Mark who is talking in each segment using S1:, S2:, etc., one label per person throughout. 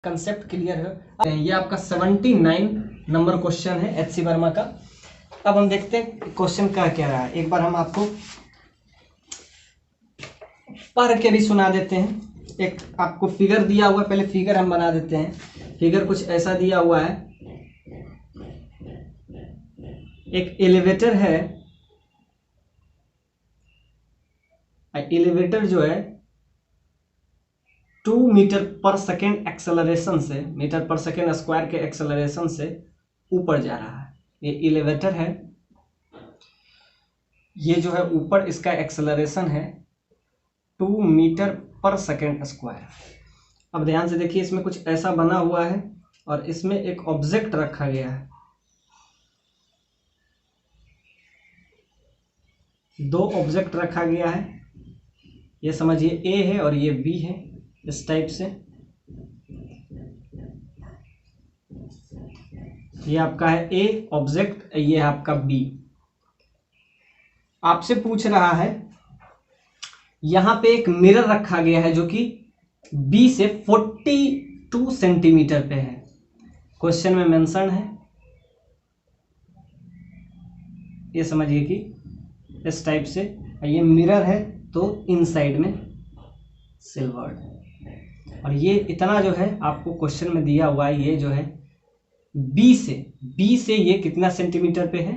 S1: Concept clear है। ये आपका 79 नंबर क्वेश्चन है एचसी वर्मा का। अब हम देखते हैं क्वेश्चन क्या कह रहा है। एक बार हम आपको पढ़ के भी सुना देते हैं। एक आपको फिगर दिया हुआ है, पहले फिगर हम बना देते हैं। फिगर कुछ ऐसा दिया हुआ है, एक एलिवेटर है। एलिवेटर जो है 2 मीटर पर सेकेंड एक्सेलरेशन से, मीटर पर सेकेंड स्क्वायर के एक्सेलरेशन से ऊपर जा रहा है। ये एलिवेटर है, ये जो है ऊपर इसका एक्सेलरेशन है 2 मीटर पर सेकेंड स्क्वायर। अब ध्यान से देखिए, इसमें कुछ ऐसा बना हुआ है और इसमें एक ऑब्जेक्ट रखा गया है। दो ऑब्जेक्ट रखा गया है, ये समझिए ए है और ये बी है, इस टाइप से। ये आपका है ए ऑब्जेक्ट, ये है आपका बी। आपसे पूछ रहा है, यहां पे एक मिरर रखा गया है जो कि बी से 42 सेंटीमीटर पे है। क्वेश्चन में मेंशन है, ये समझिए कि इस टाइप से ये मिरर है, तो इनसाइड में सिल्वर्ड। और ये इतना जो है आपको क्वेश्चन में दिया हुआ है, ये जो है बी से ये कितना सेंटीमीटर पे है,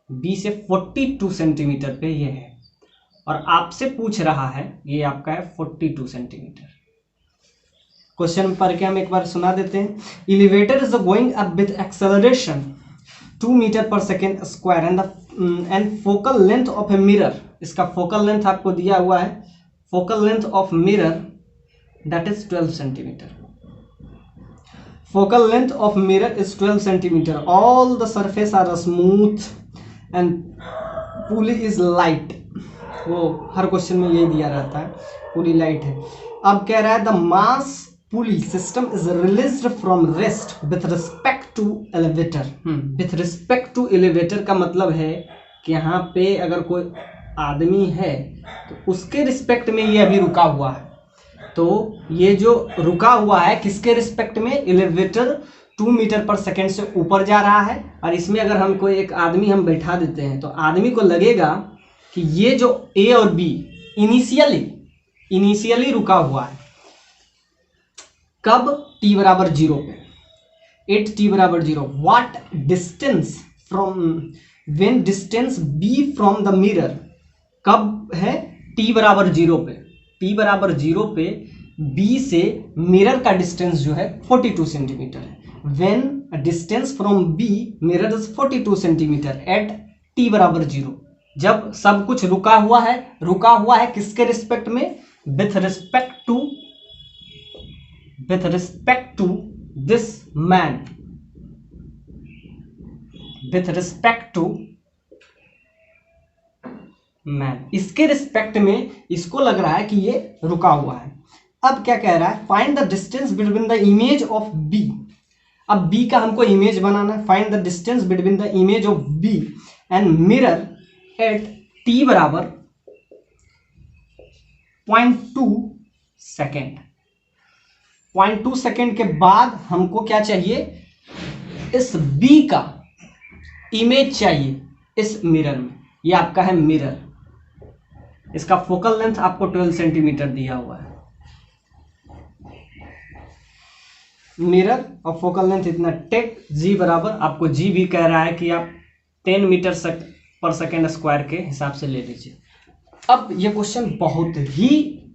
S1: बी से 42 सेंटीमीटर पे ये है। और आपसे पूछ रहा है, ये आपका है 42 सेंटीमीटर। क्वेश्चन पढ़ के हम एक बार सुना देते हैं। Elevator is going up with acceleration 2 metre per second square and focal length of a mirror. इसका फोकल लेंथ आपको दिया हुआ है, focal length of mirror that is 12 centimetre. Focal length of mirror is 12 centimeter. All the surface are smooth and pulley is light. वो हर question में यही दिया रहता है, पुली लाइट है। अब कह रहा है the mass pulley system is released from rest with respect to elevator. With respect to elevator का मतलब है कि यहाँ पे अगर कोई आदमी है तो उसके रिस्पेक्ट में ये अभी रुका हुआ है। तो ये जो रुका हुआ है किसके रिस्पेक्ट में, एलिवेटर 2 मीटर पर सेकेंड से ऊपर जा रहा है। और इसमें अगर हम कोई एक आदमी हम बैठा देते हैं तो आदमी को लगेगा कि ये जो ए और बी इनिशियली रुका हुआ है। कब, t बराबर 0 पे, एट t बराबर 0। What distance from, when distance b from the mirror, कब है, t बराबर 0 पे। t बराबर 0 पे b से मिरर का डिस्टेंस जो है 42 सेंटीमीटर है। When distance from b mirror is 42 centimetre at t बराबर 0। जब सब कुछ रुका हुआ है किसके रिस्पेक्ट में, with respect to this man, with respect to man, इसके रिस्पेक्ट में इसको लग रहा है कि ये रुका हुआ है। अब क्या कह रहा है, find the distance between the image of B. अब बी का हमको इमेज बनाना है। Find the distance between the image of B and mirror at T बराबर 0.2 सेकेंड। 0.2 सेकेंड के बाद हमको क्या चाहिए, इस बी का इमेज चाहिए इस मिरर में। ये आपका है मिरर, इसका फोकल लेंथ आपको 12 सेंटीमीटर दिया हुआ है। मिरर और फोकल लेंथ इतना, टेक जी बराबर, आपको जी भी कह रहा है कि आप 10 मीटर पर सेकेंड स्क्वायर के हिसाब से ले लीजिए। अब ये क्वेश्चन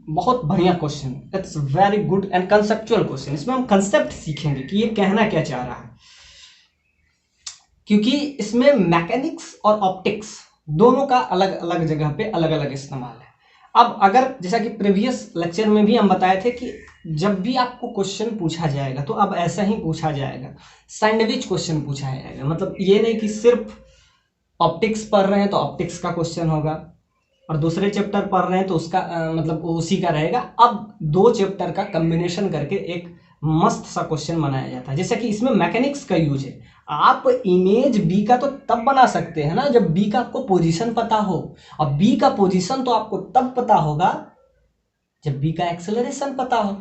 S1: बहुत बढ़िया क्वेश्चन है। It's very good and conceptual question. इसमें हम कंसेप्ट सीखेंगे कि ये कहना क्या चाह रहा है, क्योंकि इसमें मैकेनिक्स और ऑप्टिक्स दोनों का अलग अलग जगह पे अलग अलग इस्तेमाल है। अब अगर जैसा कि प्रीवियस लेक्चर में भी हम बताए थे कि जब भी आपको क्वेश्चन पूछा जाएगा तो अब ऐसा ही पूछा जाएगा, सैंडविच क्वेश्चन पूछा जाएगा। मतलब ये नहीं कि सिर्फ ऑप्टिक्स पढ़ रहे हैं तो ऑप्टिक्स का क्वेश्चन होगा और दूसरे चैप्टर पढ़ रहे हैं तो उसका मतलब उसी का रहेगा। अब 2 चैप्टर का कॉम्बिनेशन करके एक मस्त सा क्वेश्चन बनाया जाता है। जैसे कि इसमें मैकेनिक्स का यूज है। आप इमेज बी का तो तब बना सकते हैं ना जब बी का आपको पोजीशन पता हो, और बी का पोजीशन तो आपको तब पता होगा जब बी का एक्सेलरेशन पता हो।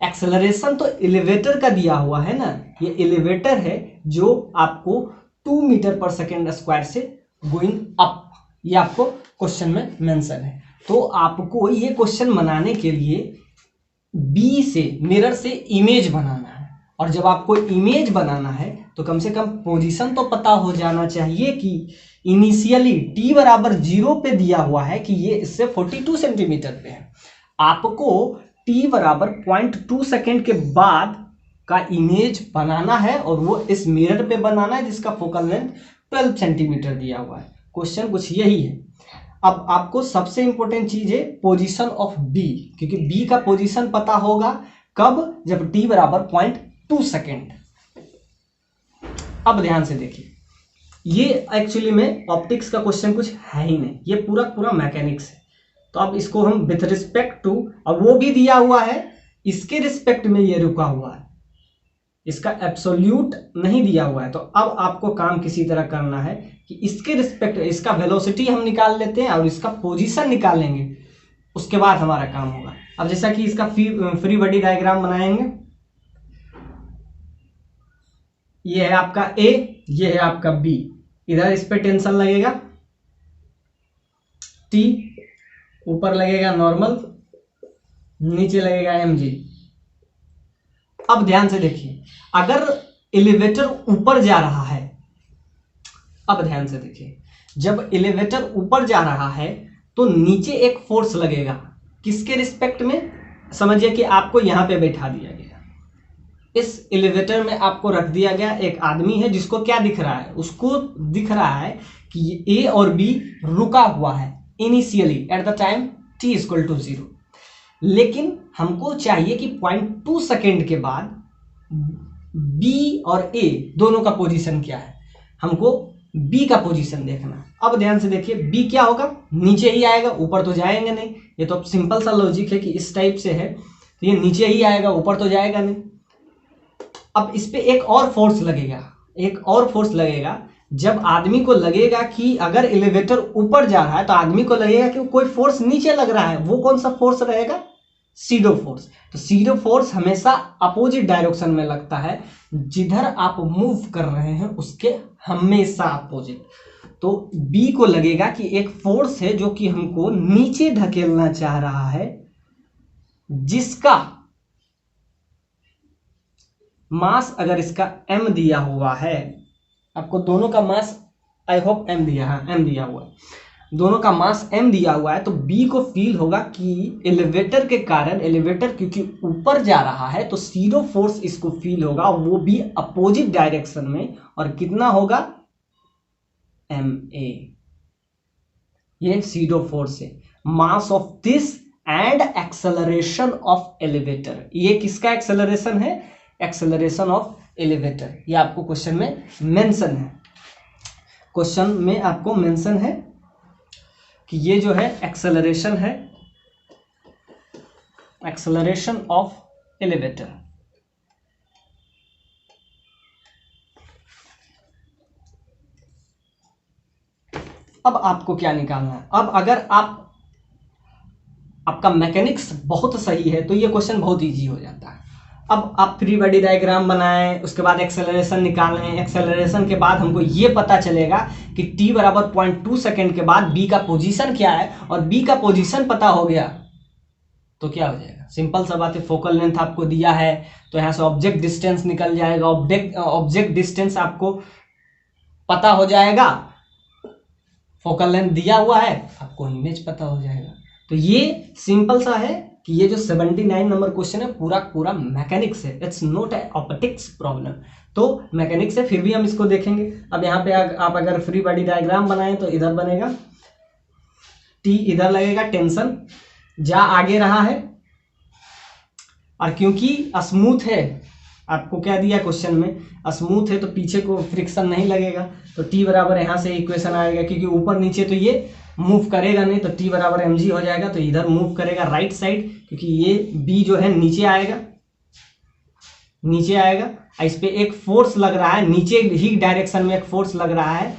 S1: एक्सेलरेशन तो एलिवेटर का दिया हुआ है ना, ये एलिवेटर है जो आपको 2 मीटर पर सेकेंड स्क्वायर से गोइंग अप, ये आपको क्वेश्चन में मेंशन है। तो आपको ये क्वेश्चन बनाने के लिए बी से, मिरर से इमेज बनाना है, और जब आपको इमेज बनाना है तो कम से कम पोजीशन तो पता हो जाना चाहिए कि इनिशियली t बराबर 0 पे दिया हुआ है कि ये इससे 42 सेंटीमीटर पे है। आपको t बराबर 0.2 सेकेंड के बाद का इमेज बनाना है और वो इस मिरर पे बनाना है जिसका फोकल लेंथ 12 सेंटीमीटर दिया हुआ है। क्वेश्चन कुछ यही है। अब आपको सबसे इंपॉर्टेंट चीज है पोजीशन ऑफ बी, क्योंकि बी का पोजीशन पता होगा कब, जब t बराबर 0.2 सेकेंड। अब ध्यान से देखिए, ये एक्चुअली में ऑप्टिक्स का क्वेश्चन कुछ है ही नहीं, ये पूरा पूरा मैकेनिक्स है। तो अब इसको हम विथ रिस्पेक्ट टू, अब वो भी दिया हुआ है इसके रिस्पेक्ट में ये रुका हुआ है, इसका एब्सोल्यूट नहीं दिया हुआ है। तो अब आपको काम किसी तरह करना है कि इसके रिस्पेक्ट, इसका वेलोसिटी हम निकाल लेते हैं और इसका पोजीशन निकाल लेंगे, उसके बाद हमारा काम होगा। अब जैसा कि इसका फ्री बॉडी डायग्राम बनाएंगे, ये है आपका ए, ये है आपका बी, इधर इस पे टेंशन लगेगा टी, ऊपर लगेगा नॉर्मल, नीचे लगेगा एम जी। अब ध्यान से देखिए, अगर एलिवेटर ऊपर जा रहा है, अब ध्यान से देखिए, जब एलिवेटर ऊपर जा रहा है तो नीचे एक फोर्स लगेगा, किसके रिस्पेक्ट में, समझिए कि आपको यहां पे बैठा दिया गया, इस एलिवेटर में आपको रख दिया गया, एक आदमी है जिसको क्या दिख रहा है, उसको दिख रहा है कि ए और बी रुका हुआ है initially at the time t equal to 0, लेकिन हमको चाहिए कि 0.2 सेकेंड के बाद बी और ए दोनों का पोजीशन क्या है, हमको बी का पोजीशन देखना। अब ध्यान से देखिए, बी क्या होगा, नीचे ही आएगा, ऊपर तो जाएंगे नहीं, ये तो सिंपल सा लॉजिक है कि इस टाइप से है तो ये नीचे ही आएगा, ऊपर तो जाएगा नहीं। अब इस पे एक और फोर्स लगेगा, एक और फोर्स लगेगा, जब आदमी को लगेगा कि अगर एलिवेटर ऊपर जा रहा है तो आदमी को लगेगा कि कोई फोर्स नीचे लग रहा है, वो कौन सा फोर्स रहेगा, सीडो फोर्स। तो सीडो फोर्स हमेशा अपोजिट डायरेक्शन में लगता है, जिधर आप मूव कर रहे हैं उसके हमेशा अपोजिट। तो बी को लगेगा कि एक फोर्स है जो कि हमको नीचे ढकेलना चाह रहा है, जिसका मास अगर इसका m दिया हुआ है, आपको दोनों का मास आई होप m दिया है, m दिया हुआ है, दोनों का मास m दिया हुआ है, तो b को फील होगा कि एलिवेटर के कारण, एलिवेटर क्योंकि ऊपर जा रहा है तो सीडो फोर्स इसको फील होगा, वो भी अपोजिट डायरेक्शन में, और कितना होगा, ma, ये सीडो फोर्स है, mass of this and acceleration of elevator. ये किसका एक्सेलरेशन है, एक्सेलरेशन ऑफ एलिवेटर, ये आपको क्वेश्चन में मेंशन है, क्वेश्चन में आपको मेंशन है कि ये जो है एक्सेलरेशन है, एक्सेलरेशन ऑफ एलिवेटर। अब आपको क्या निकालना है, अब अगर आपका मैकेनिक्स बहुत सही है तो ये क्वेश्चन बहुत इजी हो जाता है। अब आप फ्री बॉडी डायग्राम बनाएं, उसके बाद एक्सेलरेशन निकालें, एक्सेलरेशन के बाद हमको ये पता चलेगा कि t बराबर 0.2 सेकेंड के बाद b का पोजीशन क्या है, और b का पोजीशन पता हो गया तो क्या हो जाएगा, सिंपल सा बात है, फोकल लेंथ आपको दिया है तो यहाँ से ऑब्जेक्ट डिस्टेंस निकल जाएगा, ऑब्जेक्ट डिस्टेंस आपको पता हो जाएगा, फोकल लेंथ दिया हुआ है, आपको इमेज पता हो जाएगा। तो ये सिंपल सा है कि ये जो 79 नंबर क्वेश्चन है पूरा पूरा मैकेनिक्स है, it's not a optics problem. तो मैकेनिक्स है, फिर भी हम इसको देखेंगे। अब यहाँ पे आप अगर फ्री बॉडी डायग्राम बनाएं तो इधर बनेगा टी, इधर लगेगा टेंशन, जा आगे रहा है, और क्योंकि स्मूथ है, आपको क्या दिया क्वेश्चन में, स्मूथ है तो पीछे को फ्रिक्शन नहीं लगेगा, तो टी बराबर यहाँ से इक्वेशन आएगा, क्योंकि ऊपर नीचे तो ये मूव करेगा नहीं, तो टी बराबर mg हो जाएगा, तो इधर मूव करेगा राइट साइड, क्योंकि ये b जो है नीचे आएगा, नीचे आएगा, इस पे एक फोर्स लग रहा है, नीचे ही डायरेक्शन में एक फोर्स लग रहा है,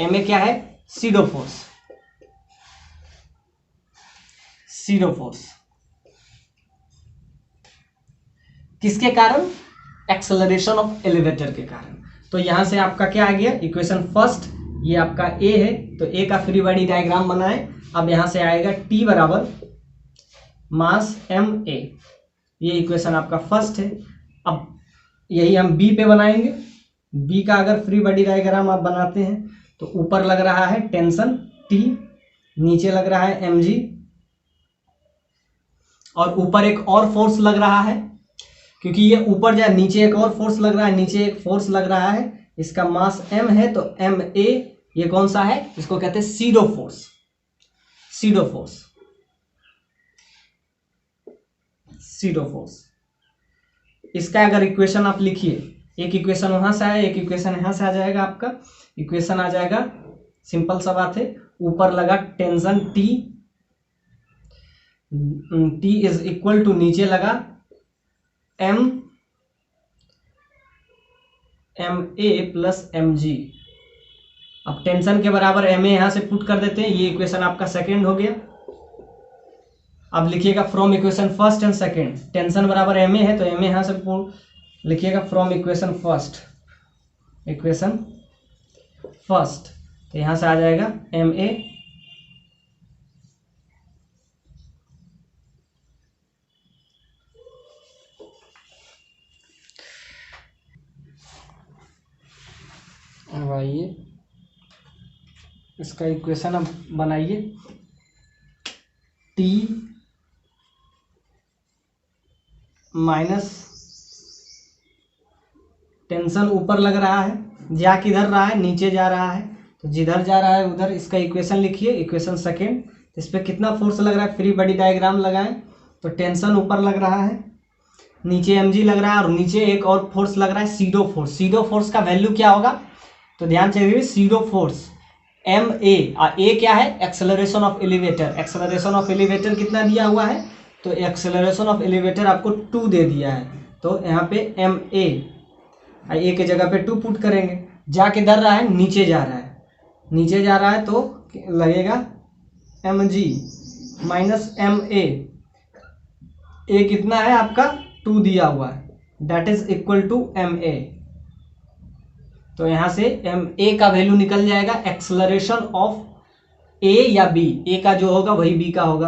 S1: ma क्या है, सीडो फोर्स, सीडो फोर्स। किसके कारण? एक्सेलरेशन ऑफ एलिवेटर के कारण। तो यहां से आपका क्या आ गया? इक्वेशन फर्स्ट, ये आपका ए है, तो ए का फ्री बॉडी डायग्राम बनाए। अब यहां से आएगा टी बराबर मास एम ए, ये इक्वेशन आपका फर्स्ट है। अब यही हम बी पे बनाएंगे। बी का अगर फ्री बॉडी डायग्राम आप बनाते हैं तो ऊपर लग रहा है टेंशन टी, नीचे लग रहा है एम जी, और ऊपर एक और फोर्स लग रहा है, क्योंकि ये ऊपर जाए नीचे एक और फोर्स लग रहा है, नीचे एक फोर्स लग रहा है, इसका मास एम है तो एम ए, ये कौन सा है? इसको कहते हैं SIDO force. SIDO force, SIDO force. इसका अगर इक्वेशन आप लिखिए, एक इक्वेशन वहां से आया, एक इक्वेशन यहां से आ जाएगा। आपका इक्वेशन आ जाएगा, सिंपल सा बात है, ऊपर लगा tension T, T is equal to नीचे लगा M A plus M G. अब टेंशन के बराबर एम ए यहां से पुट कर देते हैं, ये इक्वेशन आपका सेकेंड हो गया। अब लिखिएगा from equation first and second, tension बराबर एम ए है तो एम ए यहां से लिखिएगा from equation first, equation first, तो यहां से आ जाएगा एम ए आइए इसका इक्वेशन अब बनाइए। टी माइनस टेंशन ऊपर लग रहा है, जा किधर रहा है? नीचे जा रहा है, तो जिधर जा रहा है उधर इसका इक्वेशन लिखिए, इक्वेशन सेकेंड। इस पर कितना फोर्स लग रहा है? फ्री बॉडी डायग्राम लगाएं तो टेंशन ऊपर लग रहा है, नीचे एम जी लग रहा है, और नीचे एक और फोर्स लग रहा है सीडो फोर्स। सीडो फोर्स का वैल्यू क्या होगा? तो ध्यान से देखिए, सीडो फोर्स एम ए, ए क्या है? Acceleration of elevator. Acceleration of elevator कितना दिया हुआ है? तो एक्सेलरेशन ऑफ एलिवेटर आपको 2 दे दिया है, तो यहाँ पे एम ए के जगह पे 2 पुट करेंगे। जा किधर रहा है? नीचे जा रहा है, नीचे जा रहा है तो लगेगा M G minus M A कितना है आपका? 2 दिया हुआ है, that is equal to M A. तो यहां से एम ए का वैल्यू निकल जाएगा, एक्सेलरेशन ऑफ ए या बी, ए का जो होगा वही बी का होगा।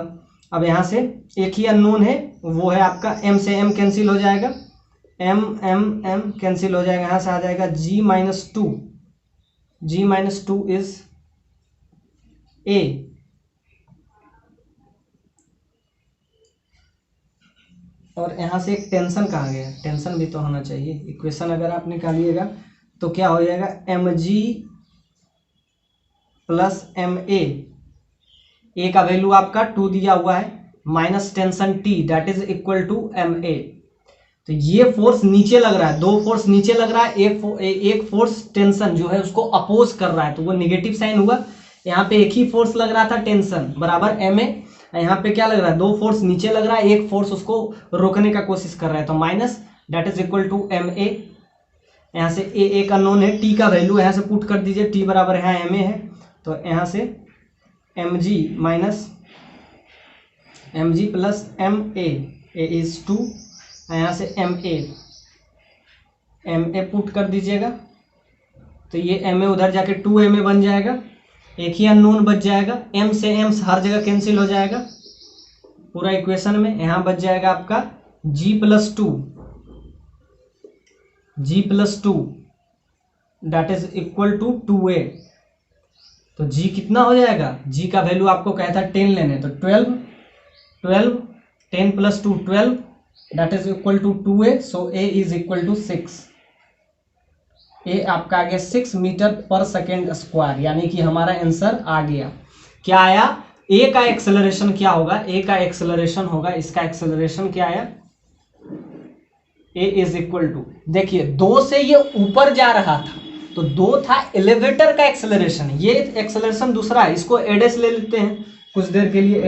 S1: अब यहां से एक ही अननोन है, वो है आपका एम से एम कैंसिल हो जाएगा, एम एम एम कैंसिल हो जाएगा, यहां से आ जाएगा g minus two, g minus two is a. और यहां से एक टेंशन कहा गया, टेंशन भी तो होना चाहिए। इक्वेशन अगर आप निकालिएगा तो क्या हो जाएगा? M G plus M A का वैल्यू आपका 2 दिया हुआ है, minus tension T that is equal to M A. तो ये फोर्स नीचे लग रहा है, 2 फोर्स नीचे लग रहा है, एक फोर्स टेंशन जो है उसको अपोज कर रहा है, तो वो नेगेटिव साइन हुआ। यहाँ पे एक ही फोर्स लग रहा था टेंशन बराबर एम ए, यहाँ पे क्या लग रहा है? 2 फोर्स नीचे लग रहा है, एक फोर्स उसको रोकने का कोशिश कर रहा है, तो minus that is equal to M A. यहाँ से ए एक अननोन है, टी का वैल्यू यहाँ से पुट कर दीजिए, टी बराबर यहाँ एम ए है, तो यहाँ से M G minus M G plus M A is 2, यहाँ से एम ए पुट कर दीजिएगा, तो ये एम ए उधर जाके 2 एम ए बन जाएगा, एक ही अननोन बच जाएगा, एम से एम हर जगह कैंसिल हो जाएगा पूरा इक्वेशन में। यहाँ बच जाएगा आपका g plus two that is equal to 2a। तो जी कितना हो जाएगा? जी का वैल्यू आपको कहता है 10 लेने, तो 12 10 plus 2 12 that is equal to 2a, so a is equal to 6। A आपका आ गया 6 मीटर पर सेकेंड स्क्वायर, यानी कि हमारा आंसर आ गया। क्या आया? ए का एक्सेलरेशन क्या होगा? ए का एक्सेलरेशन होगा, इसका एक्सेलरेशन क्या आया? ए इज इक्वल टू, देखिए 2 से ये ऊपर जा रहा था, तो 2 था एलिवेटर का एक्सेलरेशन, ये एक्सेलरेशन दूसरा है, इसको एडेस ले लेते हैं कुछ देर के लिए,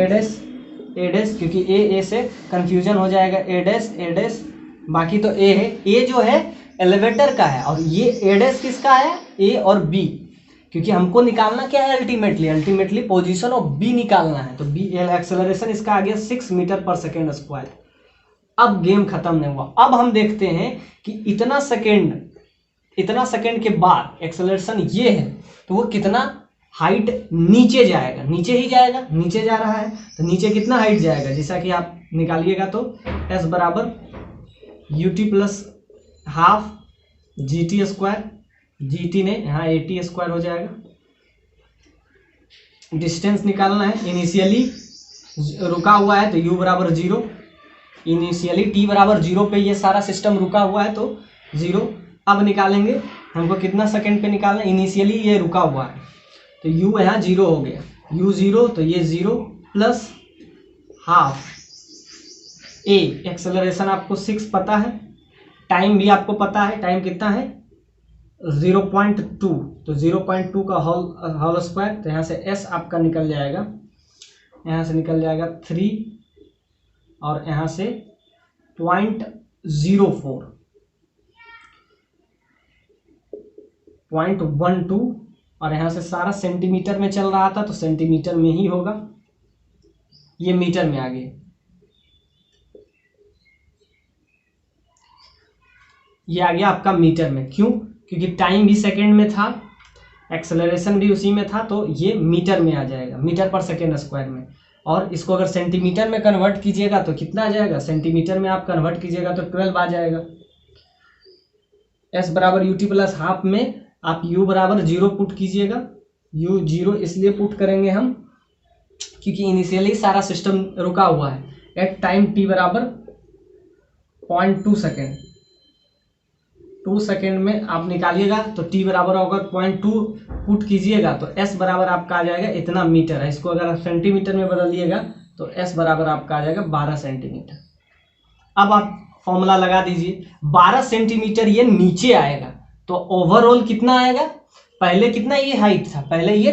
S1: एडेस, क्योंकि ए से कंफ्यूजन हो जाएगा, एडेस, बाकी तो ए है, ए जो है एलिवेटर का है, और ये एडेस किसका है? ए और बी, क्योंकि हमको निकालना क्या है? अल्टीमेटली पोजीशन ऑफ बी निकालना है, तो बी एक्सेलरेशन इसका आ गया 6 मीटर पर सेकेंड स्क्वायर। अब गेम खत्म नहीं हुआ। अब हम देखते हैं कि इतना सेकेंड के बाद एक्सेलरेशन ये है तो वो कितना हाइट नीचे जाएगा, नीचे ही जाएगा, नीचे जा रहा है तो नीचे कितना हाइट जाएगा, जैसा कि आप निकालिएगा तो s बराबर ut plus half gt square, gt ने यहाँ 80 स्क्वायर हो जाएगा। डिस्टेंस निकालना है, इनिशियली रुका हुआ है तो u बराबर 0, इनिशियली t बराबर 0 पे ये सारा सिस्टम रुका हुआ है तो 0। अब निकालेंगे, हमको कितना सेकंड पे निकालना है, इनिशियली ये रुका हुआ है तो u यहाँ 0 हो गया, u 0 तो ये 0 प्लस हाफ a, एक्सेलरेशन आपको 6 पता है, टाइम भी आपको पता है, टाइम कितना है 0.2, तो 0.2 का होल स्क्वायर, तो यहाँ से s आपका निकल जाएगा, यहाँ से निकल जाएगा 3 और यहाँ से 0.12 और यहाँ से सारा सेंटीमीटर में चल रहा था तो सेंटीमीटर में ही होगा, ये मीटर में आ गया, ये आ गया आपका मीटर में। क्यों? क्योंकि टाइम भी सेकंड में था, एक्सेलरेशन भी उसी में था तो ये मीटर में आ जाएगा, मीटर पर सेकेंड स्क्वायर में। और इसको अगर सेंटीमीटर में कन्वर्ट कीजिएगा तो कितना आ जाएगा, सेंटीमीटर में आप कन्वर्ट कीजिएगा तो 12 आ जाएगा। s बराबर ut प्लस हाफ में आप u बराबर 0 पुट कीजिएगा, u 0 इसलिए पुट करेंगे हम क्योंकि इनिशियली सारा सिस्टम रुका हुआ है। एट टाइम t बराबर 0.2 सेकेंड, 2 सेकेंड में आप निकालिएगा तो t बराबर अगर 0.2 पुट कीजिएगा तो s बराबर आपका आ जाएगा इतना मीटर है। इसको अगर आप सेंटीमीटर में बदलिएगा तो s बराबर आपका आ जाएगा 12 सेंटीमीटर। अब आप फॉर्मूला लगा दीजिए, 12 सेंटीमीटर ये नीचे आएगा तो ओवरऑल कितना आएगा, पहले कितना ये हाइट था, पहले ये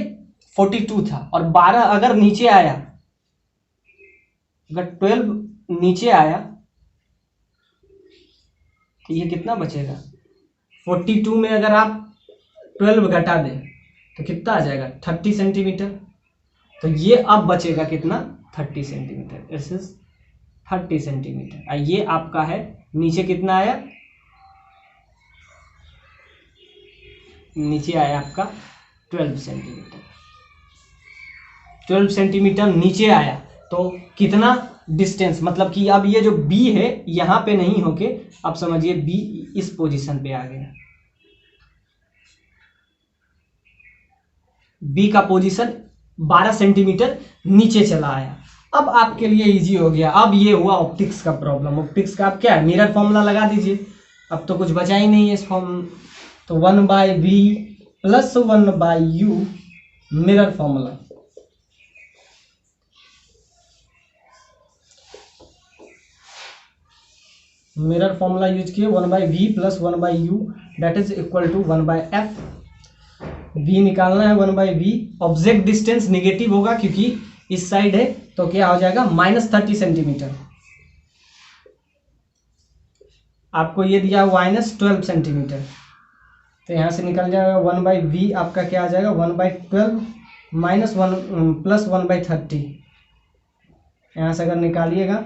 S1: 42 था और 12 अगर नीचे आया, अगर 12 नीचे आया तो ये कितना बचेगा, 42 में अगर आप 12 घटा दें तो कितना आ जाएगा 30 सेंटीमीटर। तो ये अब बचेगा कितना 30 सेंटीमीटर, दिस इज 30 सेंटीमीटर। ये आपका है, नीचे कितना आया, नीचे आया आपका 12 सेंटीमीटर। 12 सेंटीमीटर नीचे आया तो कितना डिस्टेंस, मतलब कि अब ये जो B है यहाँ पे नहीं होके अब समझिए B इस पोजीशन पे आ गया, B का पोजीशन 12 सेंटीमीटर नीचे चला आया। अब आपके लिए इजी हो गया। अब ये हुआ ऑप्टिक्स का प्रॉब्लम। ऑप्टिक्स का आप क्या है, मिरर फॉर्मूला लगा दीजिए, अब तो कुछ बचा ही नहीं है इस फॉर्म, तो 1/v plus 1/u mirror formula. Mirror formula use किए 1/v plus 1/u that is equal to 1/f। v निकालना है 1/v, ऑब्जेक्ट डिस्टेंस निगेटिव होगा क्योंकि इस साइड है तो क्या हो जाएगा -30 सेंटीमीटर। आपको ये दिया -12 सेंटीमीटर तो यहाँ से निकल जाएगा 1/v आपका क्या आ जाएगा 1/12 माइनस 1 प्लस 1/30। यहाँ से अगर निकालिएगा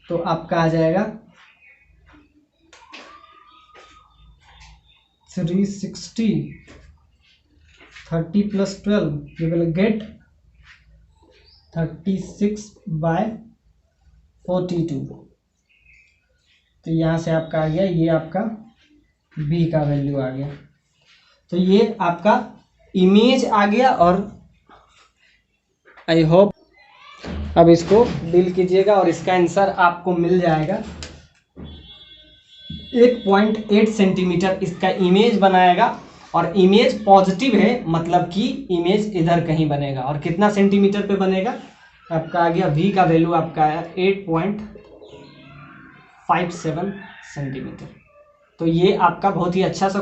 S1: तो आपका आ जाएगा 360, 30 प्लस 12 यू विल गेट 36/42। तो यहाँ से आपका आ गया, ये आपका b का वैल्यू आ गया। तो ये आपका इमेज आ गया और आई होप अब इसको डील कीजिएगा और इसका आंसर आपको मिल जाएगा 8.8 सेंटीमीटर इसका इमेज बनाएगा और इमेज पॉजिटिव है, मतलब कि इमेज इधर कहीं बनेगा। और कितना सेंटीमीटर पे बनेगा आपका आ गया, v का वैल्यू आपका आया 8.57 सेंटीमीटर। तो ये आपका बहुत ही अच्छा सा